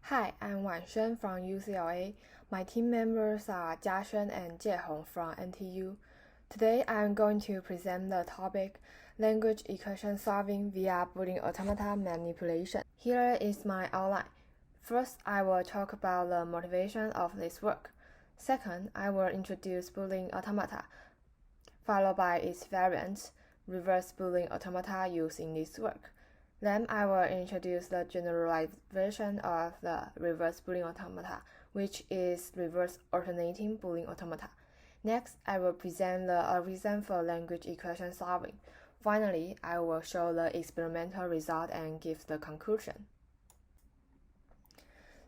Hi, I'm Wan-Hsuan from UCLA. My team members are Jiashen and Jiehong from NTU. Today, I'm going to present the topic Language Equation Solving via Boolean Automata Manipulation. Here is my outline. First, I will talk about the motivation of this work. Second, I will introduce Boolean Automata, followed by its variants, reverse Boolean Automata used in this work. Then I will introduce the generalization of the reverse Boolean automata, which is reverse alternating Boolean automata. Next, I will present the algorithm for language equation solving. Finally, I will show the experimental result and give the conclusion.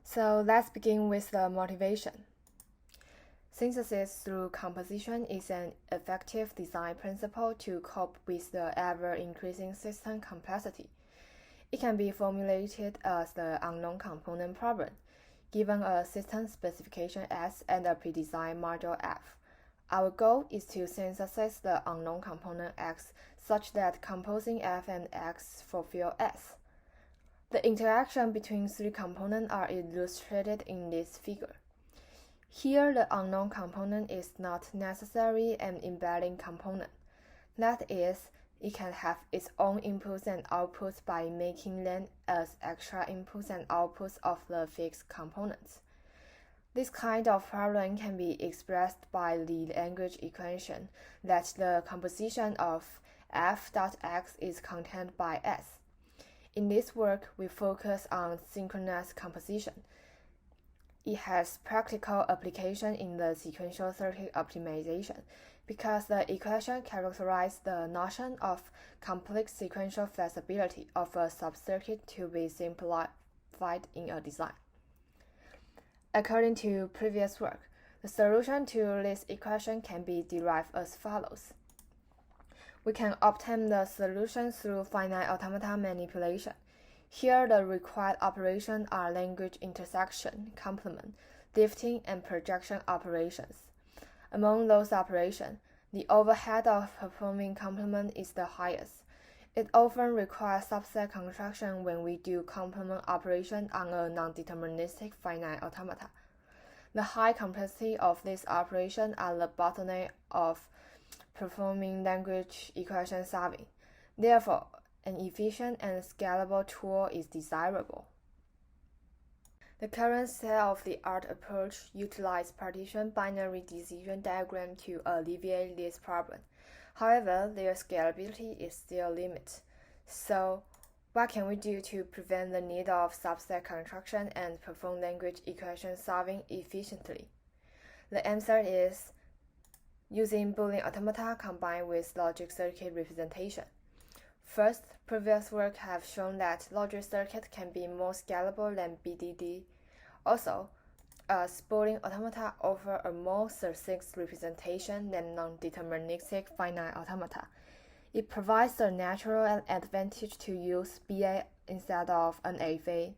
So let's begin with the motivation. Synthesis through composition is an effective design principle to cope with the ever-increasing system complexity. It can be formulated as the unknown component problem, given a system specification S and a pre-designed module F. Our goal is to synthesize the unknown component X such that composing F and X fulfill S. The interaction between three components are illustrated in this figure. Here, the unknown component is not necessarily an embedding component. That is, it can have its own inputs and outputs by making them as extra inputs and outputs of the fixed components. This kind of problem can be expressed by the language equation that the composition of f.x is contained by S. In this work, we focus on synchronous composition. It has practical application in the sequential circuit optimization because the equation characterizes the notion of complex sequential flexibility of a subcircuit to be simplified in a design. According to previous work, the solution to this equation can be derived as follows. We can obtain the solution through finite automata manipulation. Here, the required operations are language intersection, complement, lifting, and projection operations. Among those operations, the overhead of performing complement is the highest. It often requires subset construction when we do complement operation on a non-deterministic finite automata. The high complexity of this operation are the bottleneck of performing language equation solving. Therefore, an efficient and scalable tool is desirable. The current state-of-the-art approach utilizes partition binary decision diagram to alleviate this problem. However, their scalability is still limited. So, what can we do to prevent the need of subset construction and perform language equation solving efficiently? The answer is using Boolean automata combined with logic circuit representation. First, previous work have shown that logic circuit can be more scalable than BDD. Also, as Boolean automata offer a more succinct representation than non-deterministic finite automata, it provides a natural advantage to use BA instead of NFA.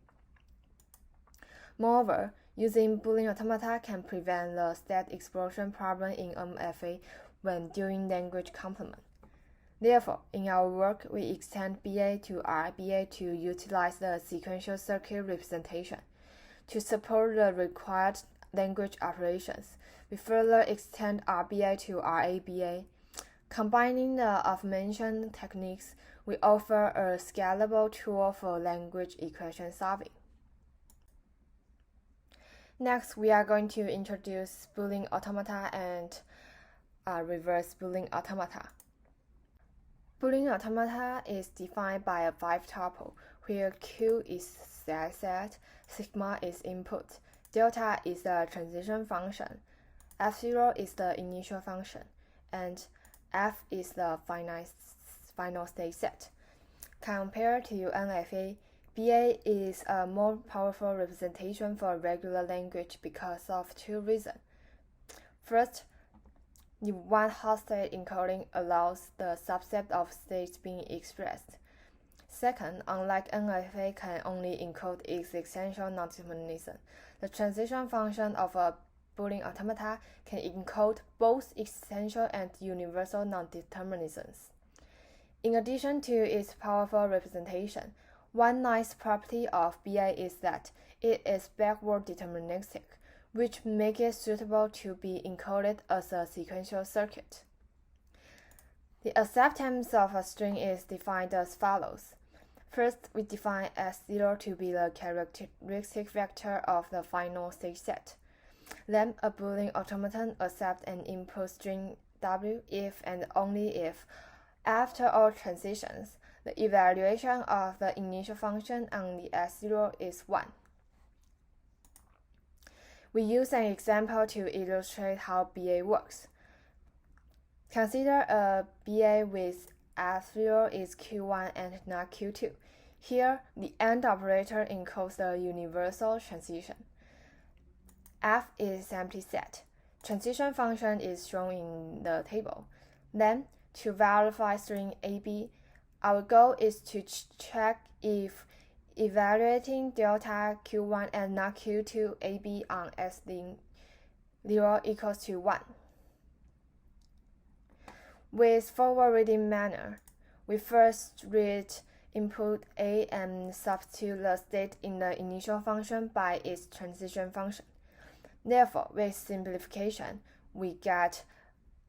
Moreover, using Boolean automata can prevent the state explosion problem in MFA when doing language complement. Therefore, in our work, we extend BA to RBA to utilize the sequential circuit representation. To support the required language operations, we further extend RBA to RABA. Combining the aforementioned techniques, we offer a scalable tool for language equation solving. Next, we are going to introduce Boolean automata and reverse Boolean automata. Boolean automata is defined by a 5-tuple, where Q is set, sigma is input, delta is the transition function, F0 is the initial function, and F is the final state set. Compared to NFA, BA is a more powerful representation for regular language because of two reasons. First, the one-hot state encoding allows the subset of states being expressed. Second, unlike NFA can only encode existential non-determinism, the transition function of a Boolean automata can encode both existential and universal non-determinisms. In addition to its powerful representation, One nice property of BA is that it is backward deterministic, which makes it suitable to be encoded as a sequential circuit. The acceptance of a string is defined as follows. First, we define S0 to be the characteristic vector of the final stage set. Then, a Boolean automaton accepts an input string W if and only if, after all transitions, the evaluation of the initial function on the S0 is 1. We use an example to illustrate how BA works. Consider a BA with S0 is Q1 and not Q2. Here, the AND operator encodes the universal transition. F is empty set. Transition function is shown in the table. Then, to verify string AB, our goal is to check if evaluating delta Q1 and not Q2 AB on S0 equals to 1. With forward-reading manner, we first read input A and substitute the state in the initial function by its transition function. Therefore, with simplification, we get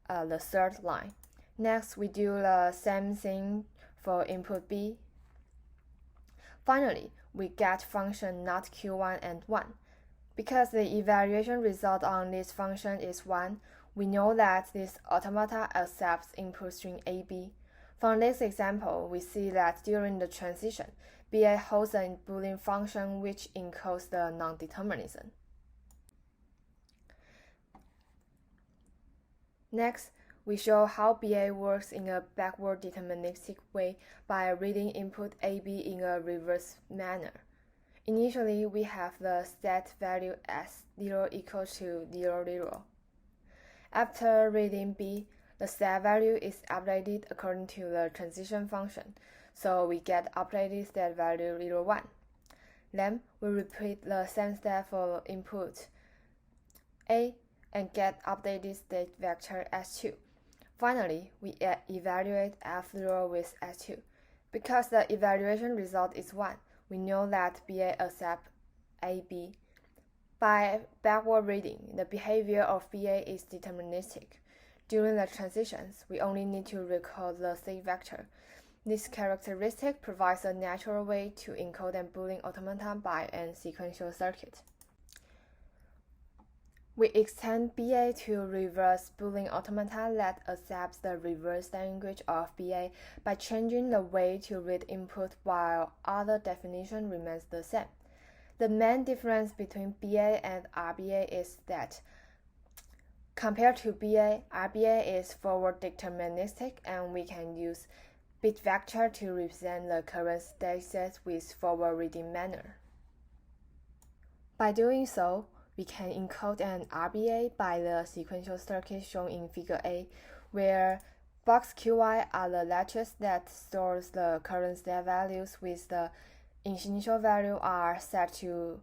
the third line. Next, we do the same thing for input B. Finally, we get function not Q1 and 1. Because the evaluation result on this function is 1, we know that this automata accepts input string AB. From this example, we see that during the transition, BA holds a Boolean function which encodes the non-determinism. Next, we show how BA works in a backward deterministic way by reading input AB in a reverse manner. Initially, we have the set value S0 equals to 0, 0. After reading B, the set value is updated according to the transition function, so we get updated set value 0, 1. Then we repeat the same step for input A and get updated state vector S2. Finally, we evaluate F0 with S2. Because the evaluation result is 1, we know that BA accepts AB. By backward reading, the behavior of BA is deterministic. During the transitions, we only need to recall the state vector. This characteristic provides a natural way to encode a Boolean automaton by a sequential circuit. We extend BA to reverse Boolean automata that accepts the reverse language of BA by changing the way to read input while other definition remains the same. The main difference between BA and RBA is that compared to BA, RBA is forward deterministic and we can use bit vector to represent the current state set with forward reading manner. By doing so, we can encode an RBA by the sequential circuit shown in Figure A, where box QI are the latches that stores the current state values with the initial value are set to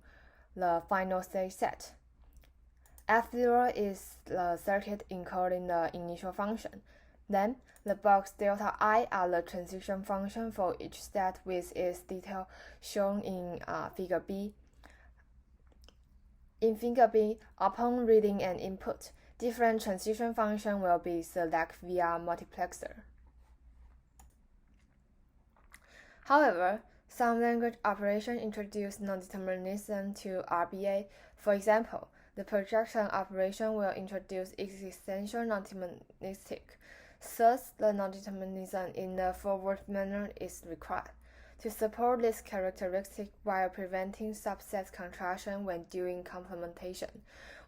the final state set. F0 is the circuit encoding the initial function. Then, the box delta I are the transition function for each state with its detail shown in Figure B. In Figure B, upon reading an input, different transition function will be selected via multiplexer. However, some language operations introduce non-determinism to RBA. For example, the projection operation will introduce existential non-deterministic. Thus, the non-determinism in the forward manner is required. To support this characteristic while preventing subset contraction when doing complementation,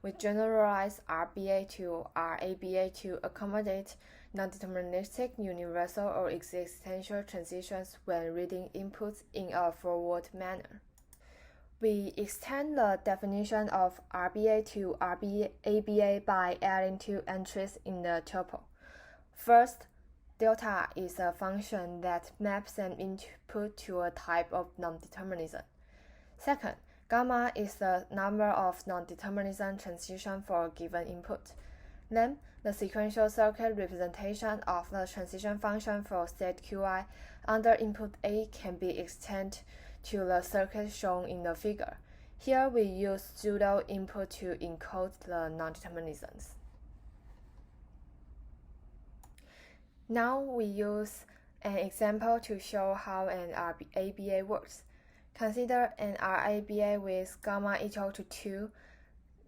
we generalize RBA to RABA to accommodate non-deterministic universal or existential transitions when reading inputs in a forward manner. We extend the definition of RBA to RABA by adding two entries in the tuple. First, delta is a function that maps an input to a type of non-determinism. Second, gamma is the number of non-determinism transitions for a given input. Then, the sequential circuit representation of the transition function for state Qi under input A can be extended to the circuit shown in the figure. Here we use pseudo input to encode the nondeterminisms. Now we use an example to show how an RABA works. Consider an RABA with gamma equal to 2.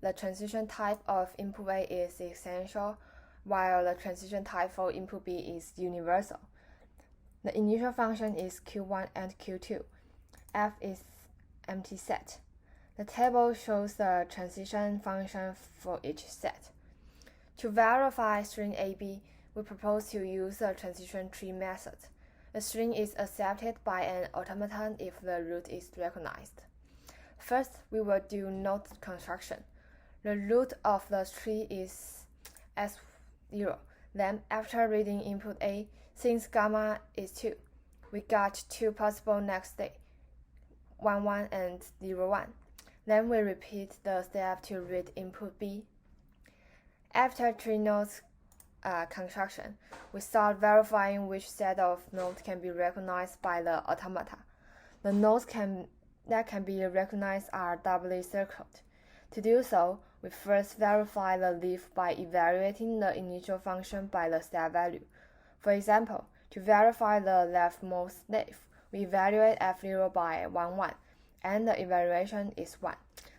The transition type of input A is essential, while the transition type for input B is universal. The initial function is Q1 and Q2. F is empty set. The table shows the transition function for each set. To verify string AB, we propose to use the transition tree method. The string is accepted by an automaton if the root is recognized. First, we will do node construction. The root of the tree is S0. Then, after reading input A, since gamma is 2, we got two possible next state, 1, 1 and 0, 1. Then we repeat the step to read input B. After tree nodes construction, we start verifying which set of nodes can be recognized by the automata. The nodes that can be recognized are doubly circled. To do so, we first verify the leaf by evaluating the initial function by the step value. For example, to verify the leftmost leaf, we evaluate F0 by 1, 1, and the evaluation is 1.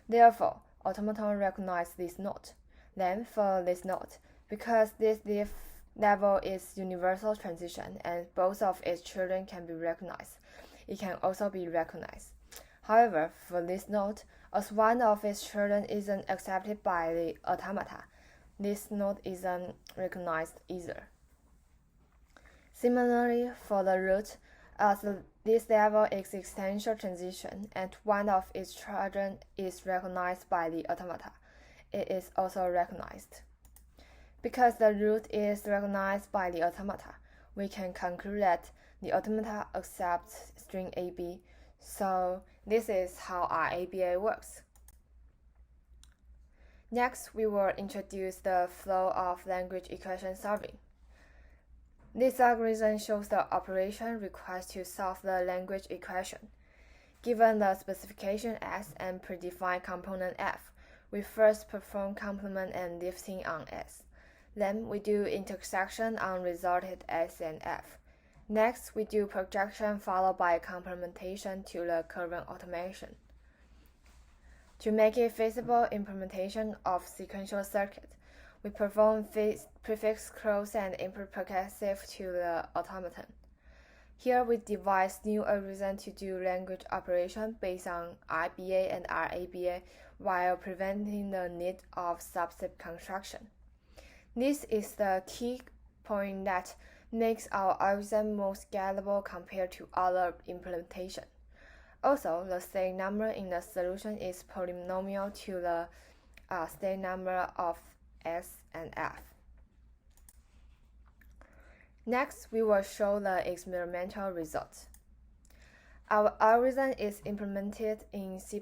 Therefore, automaton recognizes this node. Then, for this node, because this leaf level is universal transition and both of its children can be recognized, it can also be recognized. However, for this node, as one of its children isn't accepted by the automata, this node isn't recognized either. Similarly, for the root, as this level is existential transition and one of its children is recognized by the automata, it is also recognized. Because the root is recognized by the automata, we can conclude that the automata accepts string AB. So this is how RABA works. Next, we will introduce the flow of language equation solving. This algorithm shows the operation required to solve the language equation. Given the specification S and predefined component F, we first perform complement and lifting on S. Then we do intersection on resulted S and F. Next, we do projection followed by complementation to the current automation. To make a feasible implementation of sequential circuit, we perform prefix close and input percussive to the automaton. Here we devise new algorithm to do language operation based on RBA and RABA while preventing the need of subset construction. This is the key point that makes our algorithm more scalable compared to other implementation. Also, the state number in the solution is polynomial to the state number of S and F. Next, we will show the experimental results. Our algorithm is implemented in C++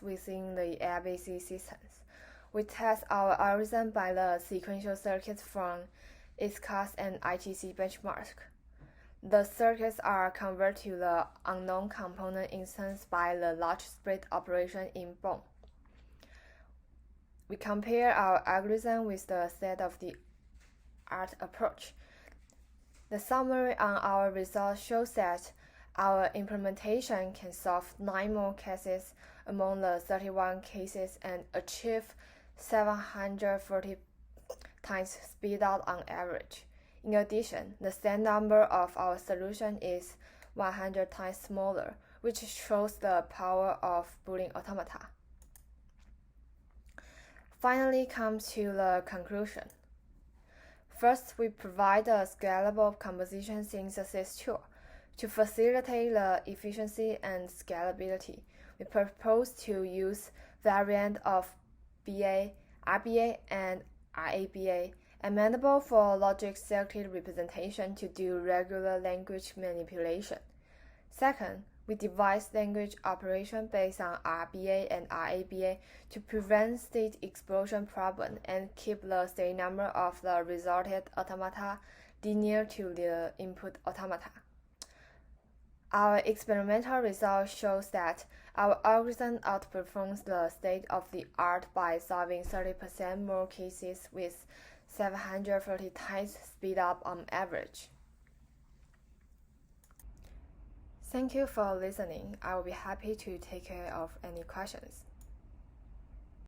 within the ABC systems. We test our algorithm by the sequential circuits from ISCAS and ITC benchmark. The circuits are converted to the unknown component instance by the large split operation in Bohm. We compare our algorithm with the state-of-the-art approach. The summary on our results shows that our implementation can solve 9 more cases among the 31 cases and achieve 740 times speed out on average. In addition, the state number of our solution is 100 times smaller, which shows the power of Boolean automata. Finally comes to the conclusion. First, we provide a scalable composition synthesis tool. To facilitate the efficiency and scalability, we propose to use variant of BA, RBA, and RABA, amenable for logic circuit representation to do regular language manipulation. Second, We devised language operation based on RBA and RABA to prevent state explosion problem and keep the state number of the resulted automata linear to the input automata. Our experimental result shows that our algorithm outperforms the state-of-the-art by solving 30% more cases with 730 times speed up on average. Thank you for listening. I will be happy to take care of any questions.